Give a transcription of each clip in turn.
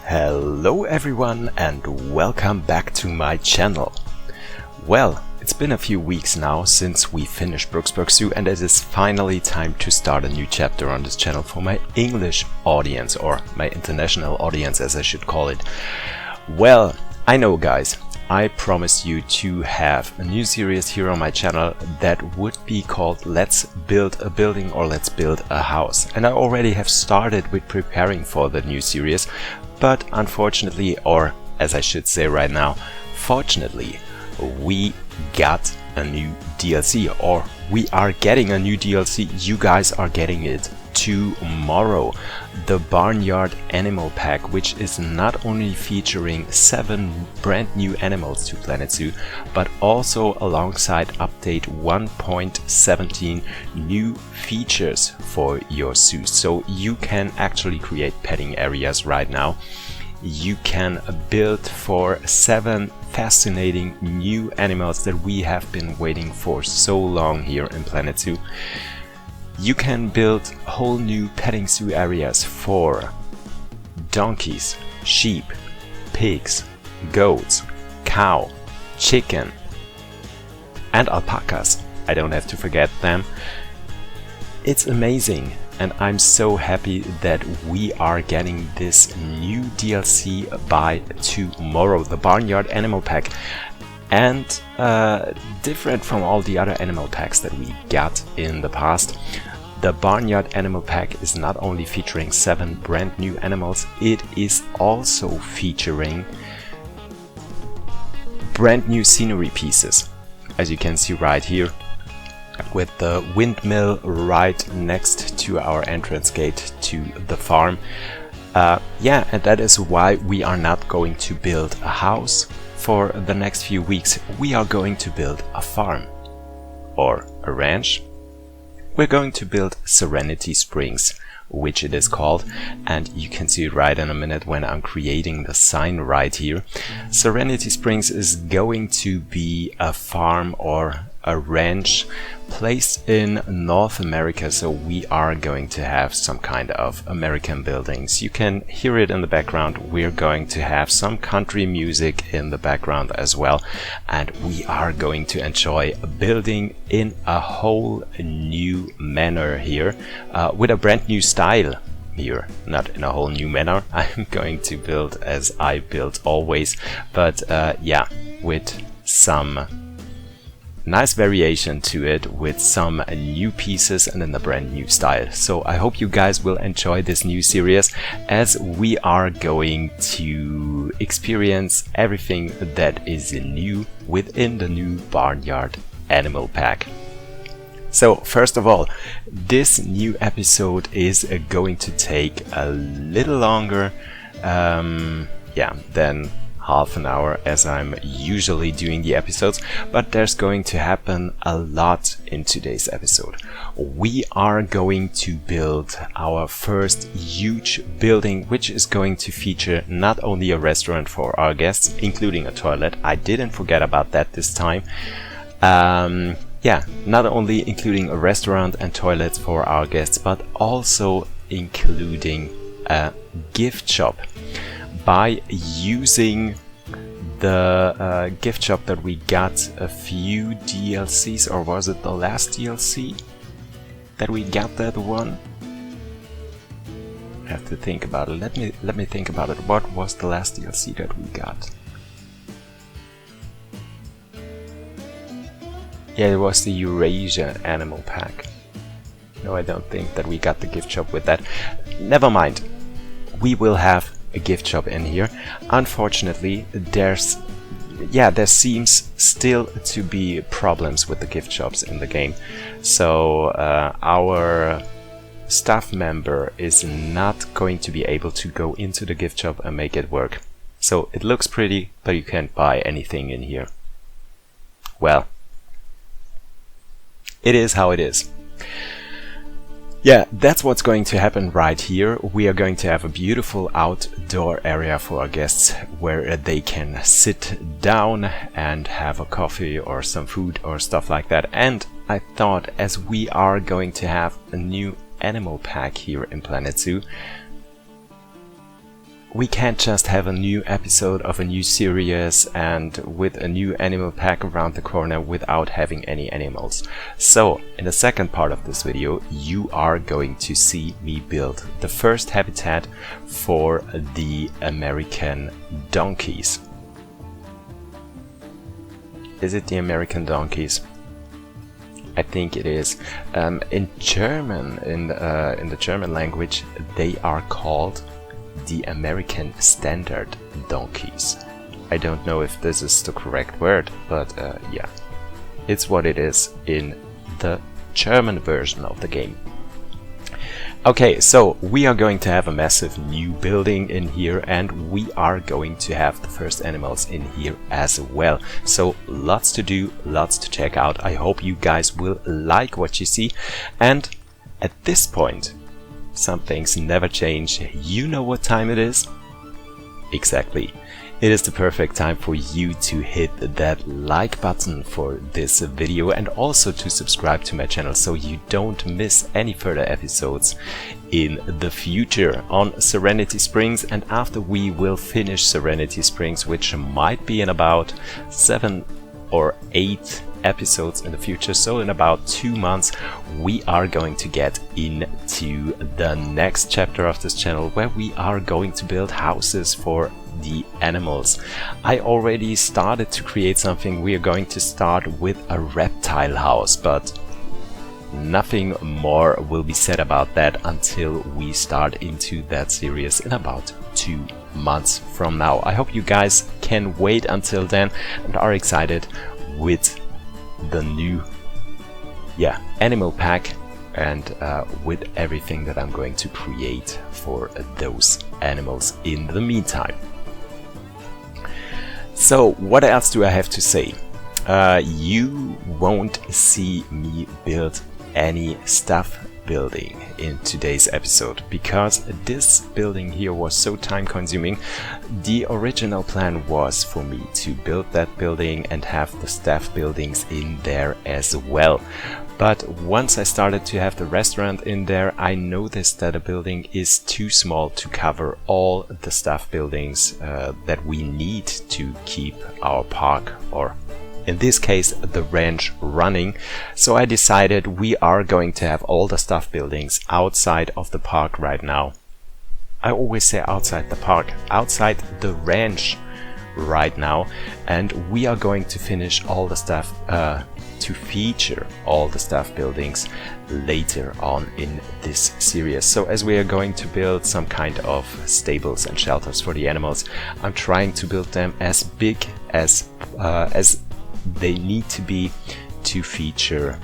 Hello everyone and welcome back to my channel. Well, it's been a few weeks now since we finished Brooksburg Zoo and it is finally time to start a new chapter on this channel for my English audience, or my international audience as I should call it. Well, I know guys, I promised you to have a new series here on my channel that would be called Let's Build a Building or Let's Build a House. And I already have started with preparing for the new series, but unfortunately, or as I should say right now, fortunately, we got a new DLC, or we are getting a new DLC. You guys are getting it tomorrow. The Barnyard Animal Pack, which is not only featuring 7 brand new animals to Planet Zoo, but also alongside update 1.17 new features for your zoo. So you can actually create petting areas right now. You can build for 7 fascinating new animals that we have been waiting for so long here in Planet Zoo. You can build whole new petting zoo areas for donkeys, sheep, pigs, goats, cow, chicken, and alpacas. I don't have to forget them. It's amazing, and I'm so happy that we are getting this new DLC by tomorrow, the Barnyard Animal Pack. And different from all the other animal packs that we got in the past, the Barnyard Animal Pack is not only featuring 7 brand new animals, it is also featuring brand new scenery pieces, as you can see right here, with the windmill right next to our entrance gate to the farm. Yeah, and that is why we are not going to build a house for the next few weeks. We are going to build a farm or a ranch. We're going to build Serenity Springs, which it is called, and you can see it right in a minute when I'm creating the sign right here. Serenity Springs is going to be a farm or a ranch placed in North America, so we are going to have some kind of American buildings. You can hear it in the background. We're going to have some country music in the background as well, and we are going to enjoy building in a whole new manner here, with a brand new style here, not in a whole new manner. I'm going to build as I build always, but yeah, with some nice variation to it, with some new pieces and in a brand new style. So I hope you guys will enjoy this new series, as we are going to experience everything that is new within the new Barnyard Animal Pack. So first of all, this new episode is going to take a little longer than half an hour as I'm usually doing the episodes, but there's going to happen a lot in today's episode. We are going to build our first huge building, which is going to feature not only a restaurant for our guests, including a toilet. I didn't forget about that this time. Not only including a restaurant and toilets for our guests, but also including a gift shop. By using the gift shop that we got a few DLCs, or was it the last DLC that we got that one? I have to think about it. Let me think about it. What was the last DLC that we got? Yeah, it was the Eurasia Animal Pack. No, I don't think that we got the gift shop with that. Never mind. We will have a gift shop in here. Unfortunately, there seems still to be problems with the gift shops in the game. So our staff member is not going to be able to go into the gift shop and make it work. So it looks pretty, but you can't buy anything in here. Well, it is how it is. Yeah, that's what's going to happen right here. We are going to have a beautiful outdoor area for our guests where they can sit down and have a coffee or some food or stuff like that. And I thought, as we are going to have a new animal pack here in Planet Zoo, we can't just have a new episode of a new series and with a new animal pack around the corner without having any animals. So in the second part of this video you are going to see me build the first habitat for the American donkeys. Is it the American donkeys? I think it is. In German, in the German language, they are called the American standard donkeys. I don't know if this is the correct word, but yeah, it's what it is in the German version of the game. Okay, so we are going to have a massive new building in here, and we are going to have the first animals in here as well. So lots to do, lots to check out. I hope you guys will like what you see. And at this point, some things never change. You know what time it is? Exactly. It is the perfect time for you to hit that like button for this video and also to subscribe to my channel so you don't miss any further episodes in the future on Serenity Springs. And after we will finish Serenity Springs, which might be in about 7 or 8 episodes in the future, so in about 2 months we are going to get into the next chapter of this channel where we are going to build houses for the animals. I already started to create something. We are going to start with a reptile house, but nothing more will be said about that until we start into that series in about 2 months from now. I hope you guys can wait until then and are excited with the new animal pack and with everything that I'm going to create for those animals in the meantime. So what else do I have to say? You won't see me build any stuff building in today's episode because this building here was so time consuming. The original plan was for me to build that building and have the staff buildings in there as well. But once I started to have the restaurant in there, I noticed that a building is too small to cover all the staff buildings that we need to keep our park, or in this case the ranch, running. So I decided we are going to have all the staff buildings outside of the park right now. I always say outside the park, outside the ranch right now, and we are going to finish all the stuff to feature all the staff buildings later on in this series. So as we are going to build some kind of stables and shelters for the animals, I'm trying to build them as big as they need to be to feature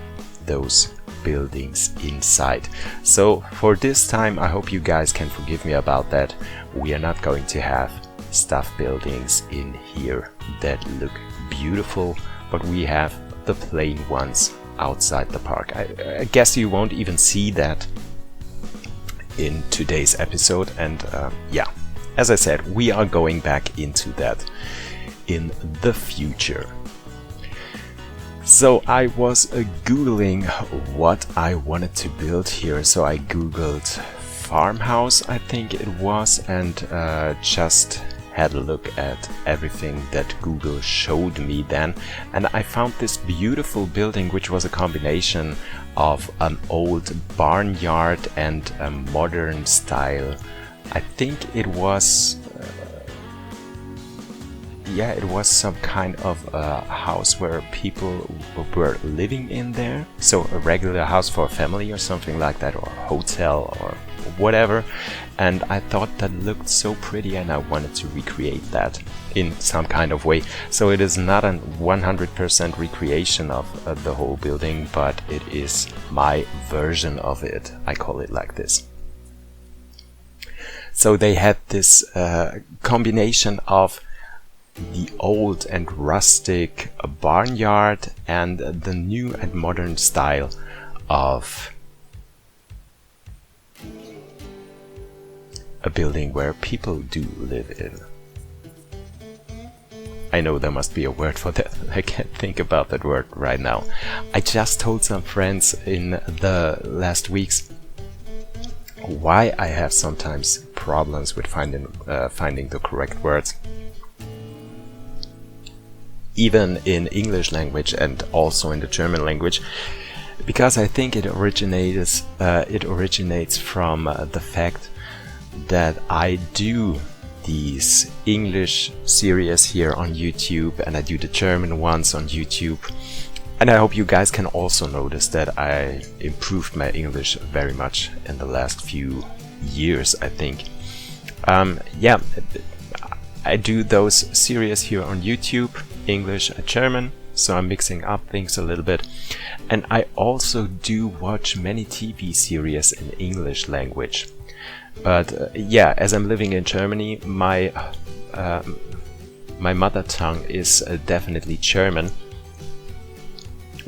those buildings inside. So for this time, I hope you guys can forgive me about that. We are not going to have staff buildings in here that look beautiful, but we have the plain ones outside the park. I guess you won't even see that in today's episode, and yeah, as I said, we are going back into that in the future. So I was googling what I wanted to build here, so I googled farmhouse, I think it was, and just had a look at everything that Google showed me then, and I found this beautiful building which was a combination of an old barnyard and a modern style. I think it was it was some kind of a house where people were living in there, so a regular house for a family or something like that, or a hotel or whatever. And I thought that looked so pretty and I wanted to recreate that in some kind of way. So it is not a 100% recreation of the whole building, but it is my version of it. I call it like this. So they had this combination of the old and rustic barnyard and the new and modern style of a building where people do live in. I know there must be a word for that. I can't think about that word right now. I just told some friends in the last weeks why I have sometimes problems with finding the correct words, even in English language and also in the German language, because I think it originates from the fact that I do these English series here on YouTube and I do the German ones on YouTube, and I hope you guys can also notice that I improved my English very much in the last few years, I think. Yeah, I do those series here on YouTube, English and German, so I'm mixing up things a little bit. And I also do watch many TV series in English language. But yeah, as I'm living in Germany, my mother tongue is definitely German.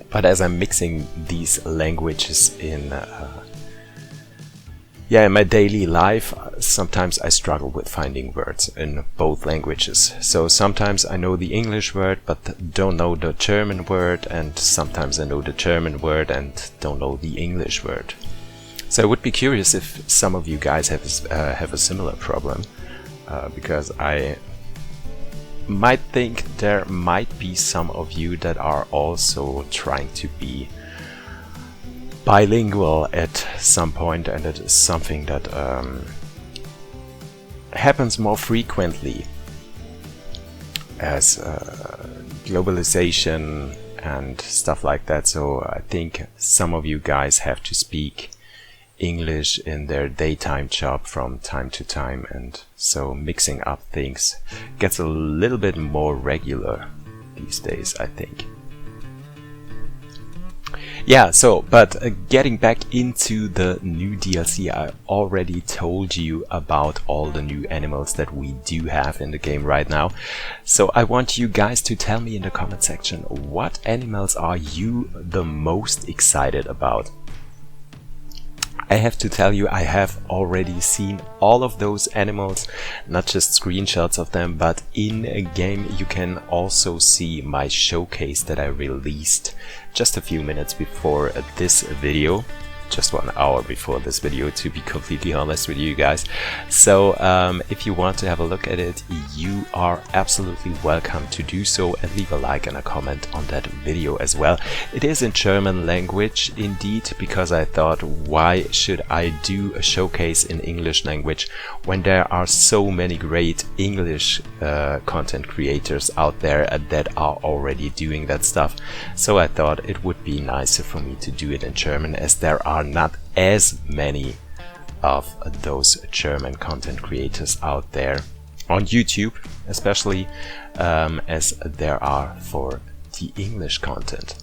But as I'm mixing these languages in my daily life, sometimes I struggle with finding words in both languages. So sometimes I know the English word but don't know the German word, and sometimes I know the German word and don't know the English word. So I would be curious if some of you guys have a similar problem, because I might think there might be some of you that are also trying to be bilingual at some point, and it is something that happens more frequently as globalization and stuff like that. So I think some of you guys have to speak English in their daytime job from time to time, and so mixing up things gets a little bit more regular these days, I think. Yeah, so, but getting back into the new DLC, I already told you about all the new animals that we do have in the game right now. So I want you guys to tell me in the comment section, what animals are you the most excited about? I have to tell you, I have already seen all of those animals, not just screenshots of them, but in a game you can also see my showcase that I released just a few minutes before this video. Just 1 hour before this video, to be completely honest with you guys. So if you want to have a look at it, you are absolutely welcome to do so, and leave a like and a comment on that video as well. It is in German language indeed, because I thought, why should I do a showcase in English language when there are so many great English content creators out there that are already doing that stuff. So I thought it would be nicer for me to do it in German, as there are not as many of those German content creators out there on YouTube, especially as there are for the English content.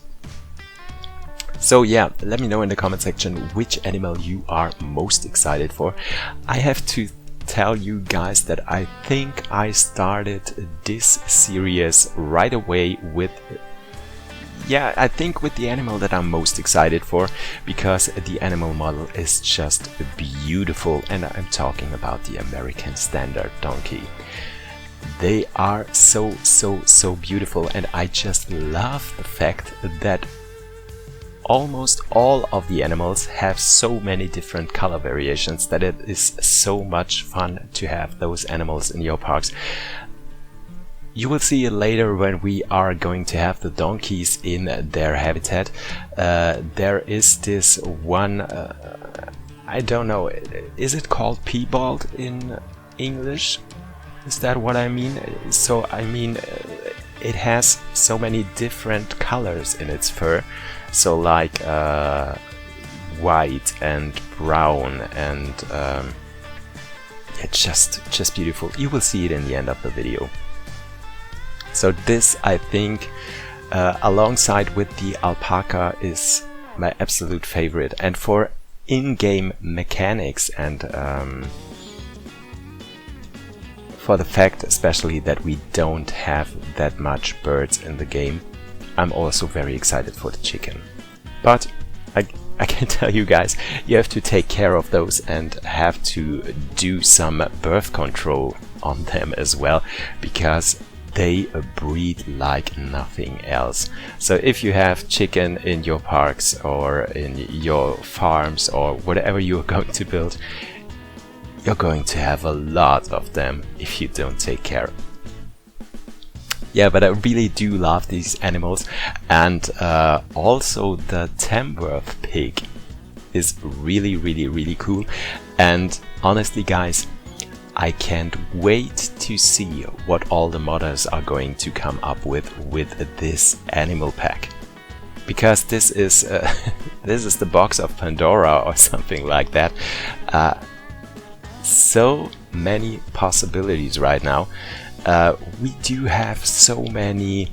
So yeah, let me know in the comment section which animal you are most excited for. I have to tell you guys that I think I started this series right away with the animal that I'm most excited for, because the animal model is just beautiful, and I'm talking about the American Standard Donkey. They are so beautiful, and I just love the fact that almost all of the animals have so many different color variations that it is so much fun to have those animals in your parks. You will see it later when we are going to have the donkeys in their habitat. There is this one, I don't know, is it called piebald in English? Is that what I mean? So I mean, it has so many different colors in its fur. So like white and brown and just beautiful. You will see it in the end of the video. So this, I think, alongside with the alpaca, is my absolute favorite. And for in-game mechanics, and for the fact especially that we don't have that much birds in the game, I'm also very excited for the chicken. But I can tell you guys, you have to take care of those and have to do some birth control on them as well, because they breed like nothing else. So if you have chicken in your parks or in your farms or whatever you're going to build, you're going to have a lot of them if you don't take care. Yeah, but I really do love these animals, and also the Tamworth pig is really, really, really cool. And honestly, guys, I can't wait to see what all the modders are going to come up with this animal pack, because this is this is the box of Pandora or something like that. So many possibilities right now. We do have so many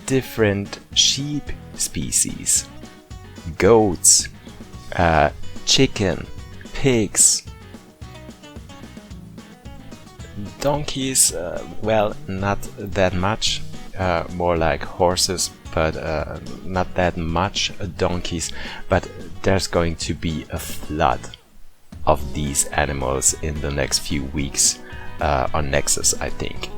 different sheep species, goats, chicken, pigs, donkeys, well, not that much, more like horses, but not that much donkeys. But there's going to be a flood of these animals in the next few weeks on Nexus, I think.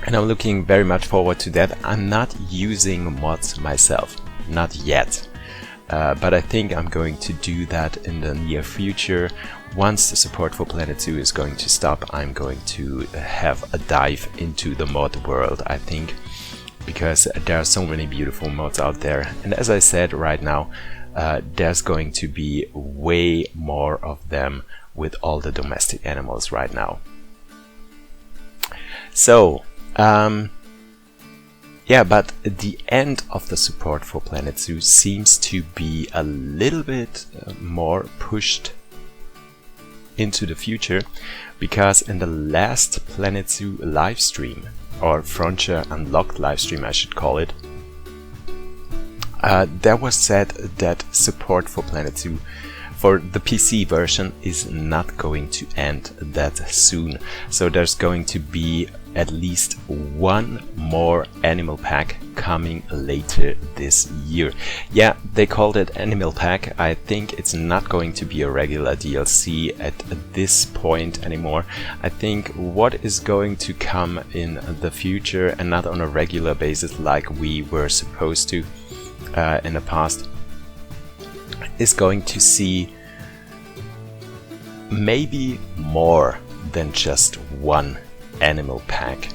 And I'm looking very much forward to that. I'm not using mods myself, not yet. But I think I'm going to do that in the near future. Once the support for Planet Zoo is going to stop, I'm going to have a dive into the mod world, I think, because there are so many beautiful mods out there. And as I said, right now, there's going to be way more of them with all the domestic animals right now. So, yeah, but the end of the support for Planet Zoo seems to be a little bit more pushed into the future, because in the last Planet Zoo live stream, or Frontier Unlocked live stream I should call it, there was said that support for Planet Zoo for the PC version is not going to end that soon. So there's going to be at least one more animal pack coming later this year. Yeah, they called it Animal Pack. I think it's not going to be a regular DLC at this point anymore. I think what is going to come in the future, and not on a regular basis like we were supposed to in the past, is going to see maybe more than just one animal pack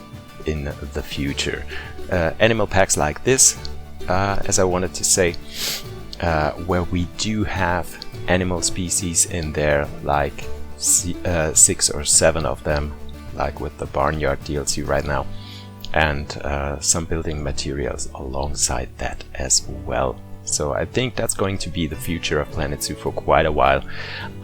in the future. Animal packs like this, as I wanted to say, where we do have animal species in there, like 6 or 7 of them, like with the Barnyard DLC right now, and some building materials alongside that as well. So I think that's going to be the future of Planet Zoo for quite a while,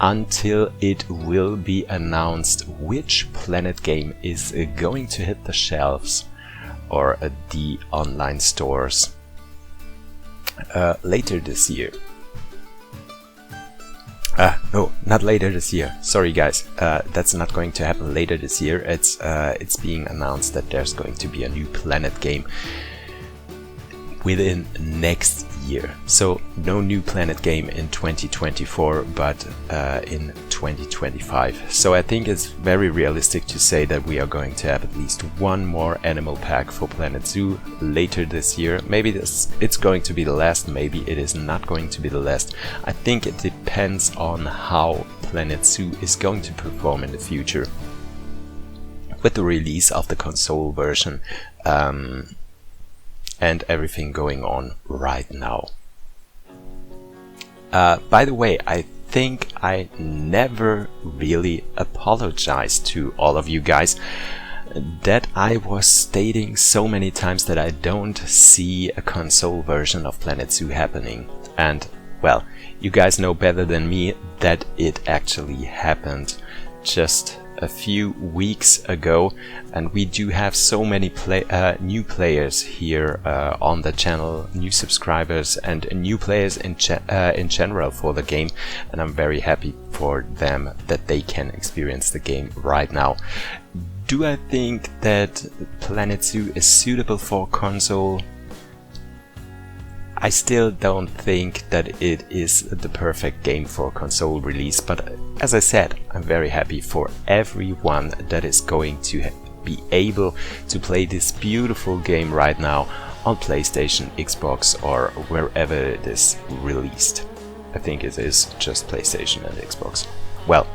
until it will be announced which Planet game is going to hit the shelves or the online stores later this year. No, not later this year. Sorry guys, that's not going to happen later this year. It's being announced that there's going to be a new Planet game within next year. So no new Planet game in 2024, but in 2025. So I think it's very realistic to say that we are going to have at least one more animal pack for Planet Zoo later this year. Maybe it's going to be the last, maybe it is not going to be the last. I think it depends on how Planet Zoo is going to perform in the future with the release of the console version, and everything going on right now. By the way, I think I never really apologized to all of you guys that I was stating so many times that I don't see a console version of Planet Zoo happening. And, well, you guys know better than me that it actually happened just a few weeks ago, and we do have so many new players here on the channel, new subscribers and new players in general for the game, and I'm very happy for them that they can experience the game right now. Do I think that Planet Zoo is suitable for console? I still don't think that it is the perfect game for console release, but as I said, I'm very happy for everyone that is going to be able to play this beautiful game right now on PlayStation, Xbox, or wherever it is released. I think it is just PlayStation and Xbox. Well,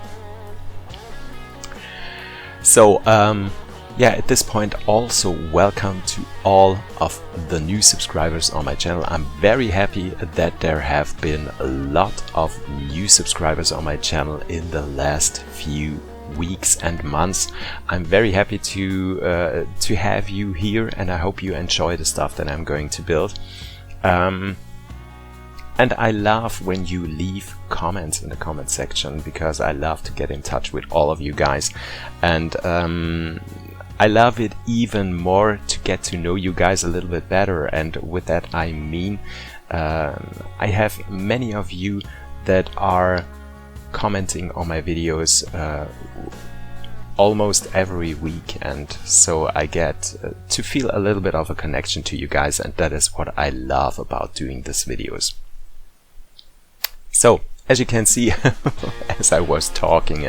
so yeah, at this point also welcome to all of the new subscribers on my channel. I'm very happy that there have been a lot of new subscribers on my channel in the last few weeks and months. I'm very happy to have you here, and I hope you enjoy the stuff that I'm going to build. And I love when you leave comments in the comment section, because I love to get in touch with all of you guys, and I love it even more to get to know you guys a little bit better. And with that I mean I have many of you that are commenting on my videos almost every week, and so I get to feel a little bit of a connection to you guys, and that is what I love about doing these videos. So, as you can see, as I was talking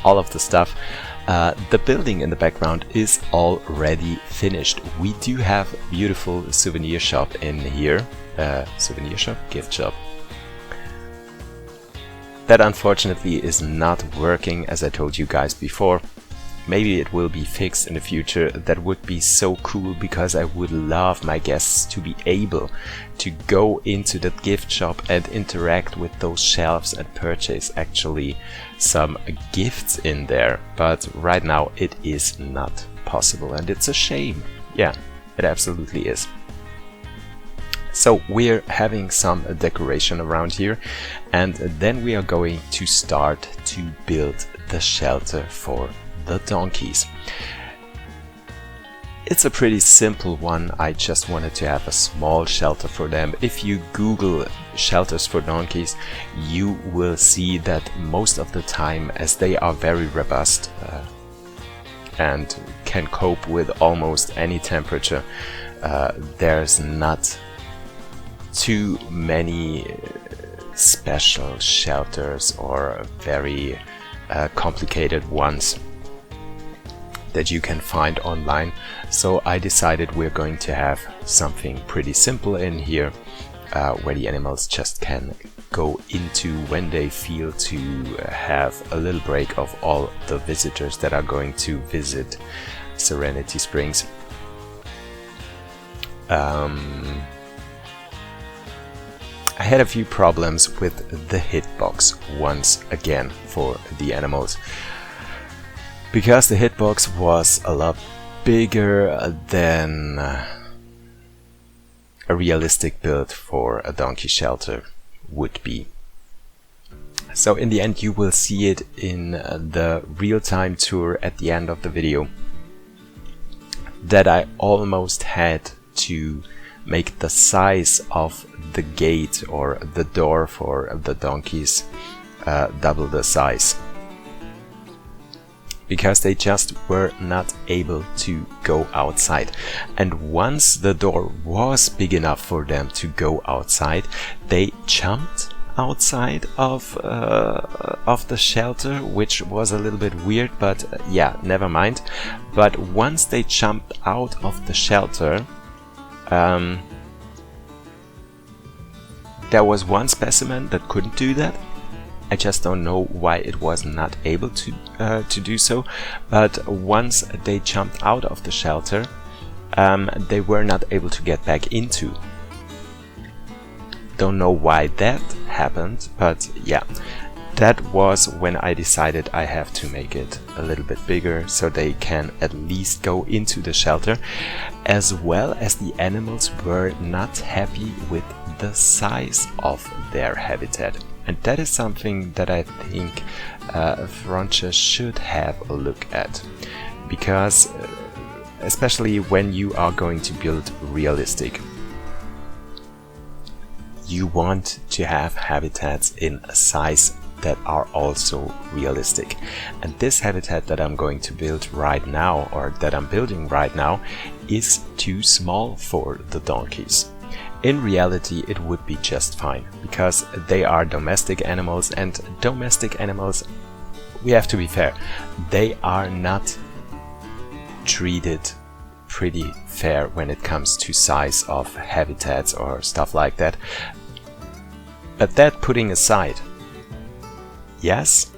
all of the stuff, the building in the background is already finished. We do have a beautiful souvenir shop in here. Souvenir shop? Gift shop. That unfortunately is not working, as I told you guys before. Maybe it will be fixed in the future. That would be so cool, because I would love my guests to be able to go into the gift shop and interact with those shelves and purchase actually some gifts in there. But right now it is not possible, and it's a shame. Yeah, it absolutely is. So we're having some decoration around here, and then we are going to start to build the shelter for the donkeys. It's a pretty simple one. I just wanted to have a small shelter for them. If you Google shelters for donkeys, you will see that most of the time, as they are very robust and can cope with almost any temperature, there's not too many special shelters or very complicated ones that you can find online. So I decided we're going to have something pretty simple in here, where the animals just can go into when they feel to have a little break of all the visitors that are going to visit Serenity Springs. I had a few problems with the hitbox once again for the animals, because the hitbox was a lot bigger than a realistic build for a donkey shelter would be. So in the end you will see it in the real-time tour at the end of the video, that I almost had to make the size of the gate or the door for the donkeys double the size, because they just were not able to go outside. And once the door was big enough for them to go outside, they jumped outside of the shelter, which was a little bit weird, but yeah, never mind. But once they jumped out of the shelter, there was one specimen that couldn't do that. I just don't know why it was not able to do so. But once they jumped out of the shelter, they were not able to get back into. Don't know why that happened, but yeah, that was when I decided I have to make it a little bit bigger, so they can at least go into the shelter, as well as the animals were not happy with the size of their habitat. And that is something that I think Frontier should have a look at, because especially when you are going to build realistic, you want to have habitats in a size that are also realistic. And this habitat that I'm going to build right now, or that I'm building right now, is too small for the donkeys. In reality, it would be just fine, because they are domestic animals, and domestic animals, we have to be fair, they are not treated pretty fair when it comes to size of habitats or stuff like that. But that putting aside, yes,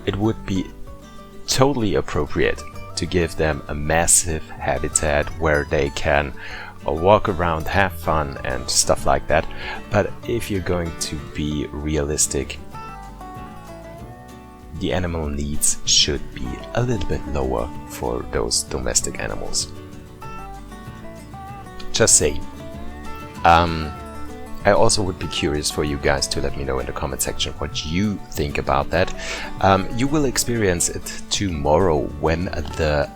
it would be totally appropriate to give them a massive habitat where they can walk around, have fun and stuff like that. But if you're going to be realistic, the animal needs should be a little bit lower for those domestic animals. Just saying. I also would be curious for you guys to let me know in the comment section what you think about that. You will experience it tomorrow when the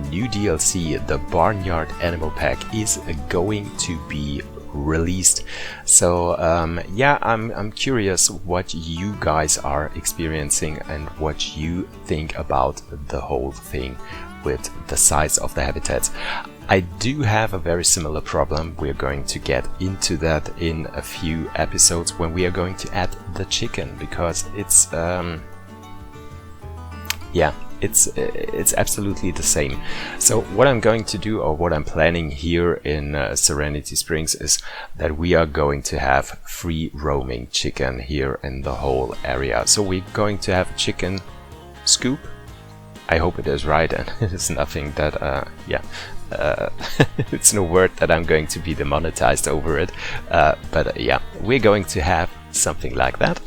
new DLC, the Barnyard Animal Pack, is going to be released. So yeah, I'm curious what you guys are experiencing and what you think about the whole thing with the size of the habitats. I do have a very similar problem. We're going to get into that in a few episodes when we are going to add the chicken, because it's yeah, it's absolutely the same. So what I'm going to do, or what I'm planning here in Serenity Springs, is that we are going to have free roaming chicken here in the whole area. So we're going to have a chicken scoop. I hope it is right, and it is nothing that yeah, it's no word that I'm going to be demonetized over it, but yeah, we're going to have something like that.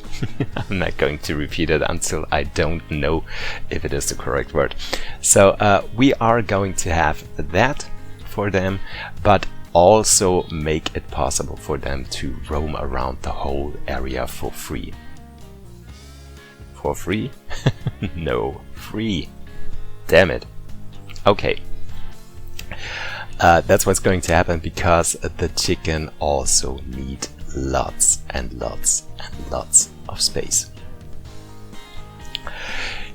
I'm not going to repeat it until I don't know if it is the correct word. So we are going to have that for them, but also make it possible for them to roam around the whole area for free. For free? No, free. Damn it. Okay. That's what's going to happen, because the chicken also need lots and lots and lots of space.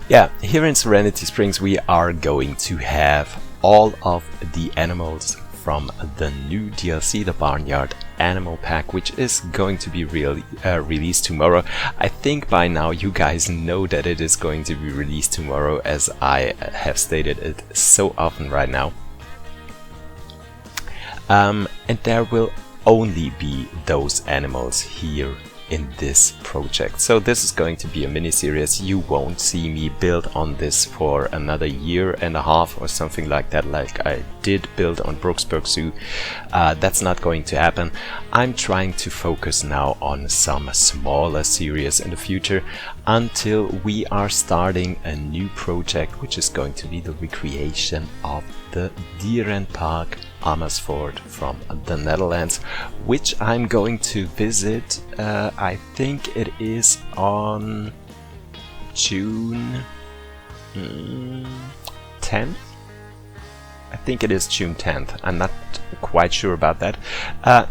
Yeah, here in Serenity Springs we are going to have all of the animals from the new DLC, the Barnyard Animal Pack, which is going to be released tomorrow. I think by now you guys know that it is going to be released tomorrow, as I have stated it so often right now. And there will only be those animals here in this project. So this is going to be a mini series. You won't see me build on this for another year and a half or something like that, like I did build on Brooksburg Zoo. That's not going to happen. I'm trying to focus now on some smaller series in the future, until we are starting a new project, which is going to be the recreation of the Dierenpark Amersfoort from the Netherlands, which I'm going to visit. I think it is on June 10th. I think it is June 10th. I'm not quite sure about that.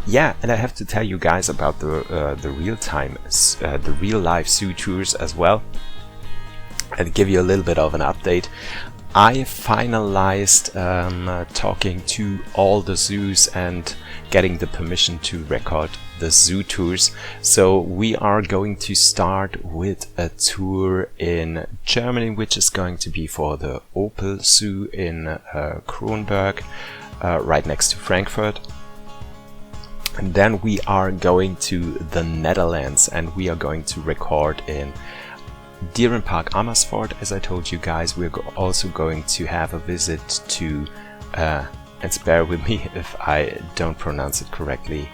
Yeah, and I have to tell you guys about the real life zoo tours as well, and give you a little bit of an update. I finalized talking to all the zoos and getting the permission to record the zoo tours. So we are going to start with a tour in Germany, which is going to be for the Opel Zoo in Kronberg, right next to Frankfurt. And then we are going to the Netherlands, and we are going to record in Dierenpark Amersfoort. As I told you guys, we're also going to have a visit to, and spare with me if I don't pronounce it correctly,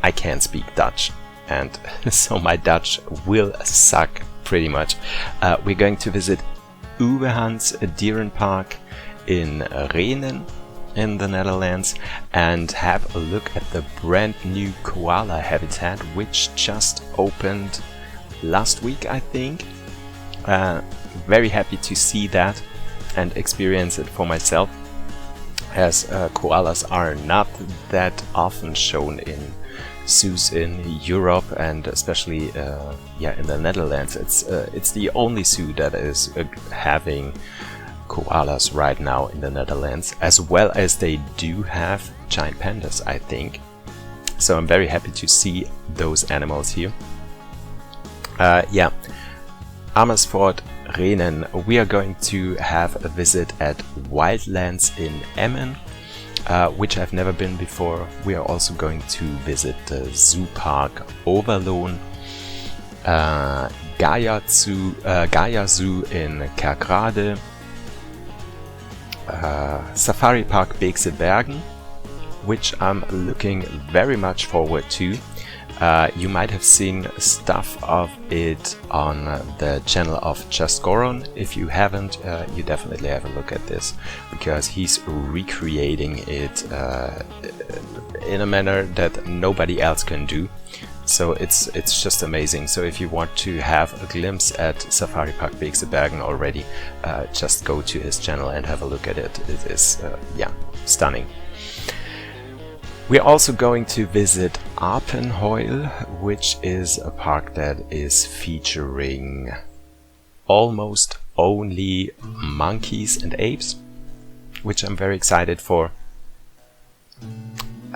I can't speak Dutch, and so my Dutch will suck pretty much. We're going to visit Uwehans Dierenpark in Renen in the Netherlands, and have a look at the brand new koala habitat, which just opened last week, I think. Very happy to see that and experience it for myself, as koalas are not that often shown in zoos in Europe, and especially yeah, in the Netherlands. It's the only zoo that is having koalas right now in the Netherlands, as well as they do have giant pandas, I think. So I'm very happy to see those animals here. Yeah, Amersfoort, Rehnen. We are going to have a visit at Wildlands in Emmen, which I've never been before. We are also going to visit the Zoo Park Overlohn, Gaia Zoo in Kerkrade, Safari Park Beekse Bergen, which I'm looking very much forward to. You might have seen stuff of it on the channel of Just Goron. If you haven't, you definitely have a look at this, because he's recreating it in a manner that nobody else can do. So it's just amazing. So if you want to have a glimpse at Safari Park Beekse Bergen already, just go to his channel and have a look at it. It is yeah, stunning. We're also going to visit Apenheul, which is a park that is featuring almost only monkeys and apes, which I'm very excited for.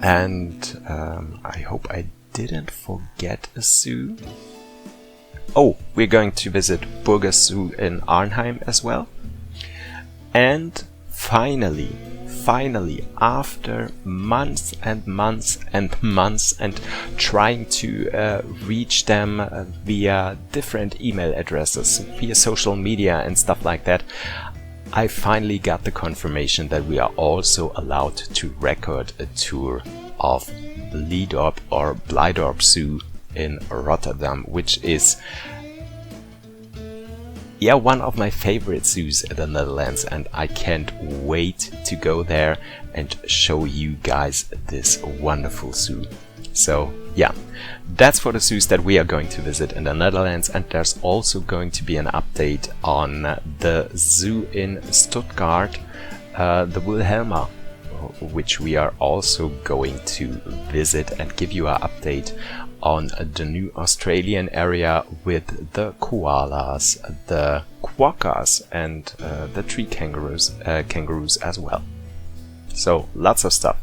And I hope I didn't forget a zoo. Oh, we're going to visit Burgers Zoo in Arnheim as well. And finally, after months and months and months and trying to reach them via different email addresses, via social media and stuff like that, I finally got the confirmation that we are also allowed to record a tour of Blijdorp Zoo in Rotterdam, which is one of my favorite zoos in the Netherlands, and I can't wait to go there and show you guys this wonderful zoo. So yeah, that's for the zoos that we are going to visit in the Netherlands, and there's also going to be an update on the zoo in Stuttgart, the Wilhelma, which we are also going to visit and give you an update on the new Australian area with the koalas, the quokkas, and the tree kangaroos as well. So lots of stuff.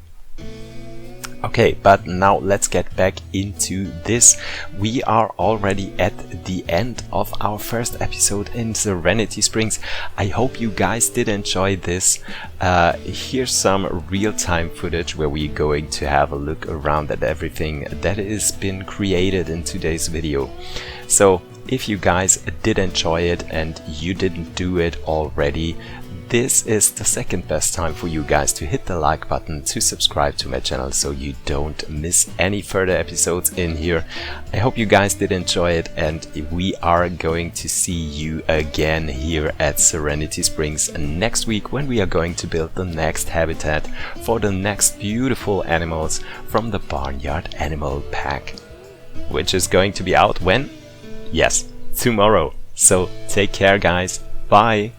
Okay, but now let's get back into this. We are already at the end of our first episode in Serenity Springs. I hope you guys did enjoy this. Here's some real-time footage where we're going to have a look around at everything that has been created in today's video. So if you guys did enjoy it and you didn't do it already, this is the second best time for you guys to hit the like button, to subscribe to my channel so you don't miss any further episodes in here. I hope you guys did enjoy it, and we are going to see you again here at Serenity Springs next week, when we are going to build the next habitat for the next beautiful animals from the Barnyard Animal Pack, which is going to be out when? Yes, tomorrow. So take care guys, bye!